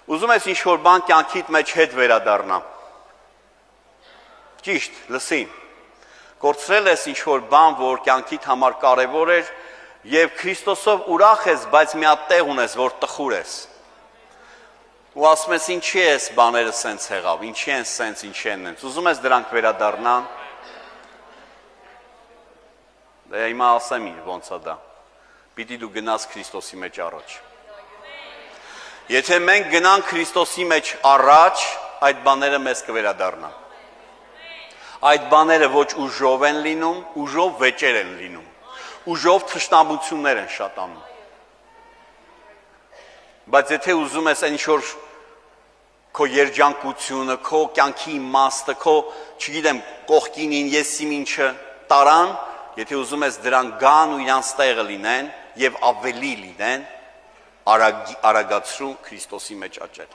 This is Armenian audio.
Ուզում ես ինչ-որ բան կյանքիդ մեջ հետ վերադառնա։ Ճիշտ, լսին։ Կորցրել ես ինչ-որ բան, որ կյանքիդ համար կարևոր էր, եւ Քրիստոսով ուրախ ես, բայց մի հատ տեղ ունես, որ տխուր ես։ Ու ասում ես, ինչի է այս բաները սենց եղավ, ինչի են սենց, ինչի են նենց։ Ուզում ես դրանք վերադառնան։ Դե հիմա ասեմ ոնց է դա։ Պիտի դու գնաս Քրիստոսի մեջ առաջ։ Եթե մենք գնանք Քրիստոսի մեջ առաջ, այդ բաները մեզ կվերադառնան։ Այդ բաները ոչ ուժով են լինում, ուժով վեճեր են լինում, ուժով թշնամություններ են շատանում։ Բայց եթե ուզում ես ինչ-որ քո երջանկությունը, քո կյանքի իմաստը, քո, չգիտեմ, կողքինին, եսիմ ինչը տարան, եթե ուզում ես դրան գան ու իրանց տեղը լինեն եւ ավելի լինեն, արագացրու Քրիստոսի մեջ աճել։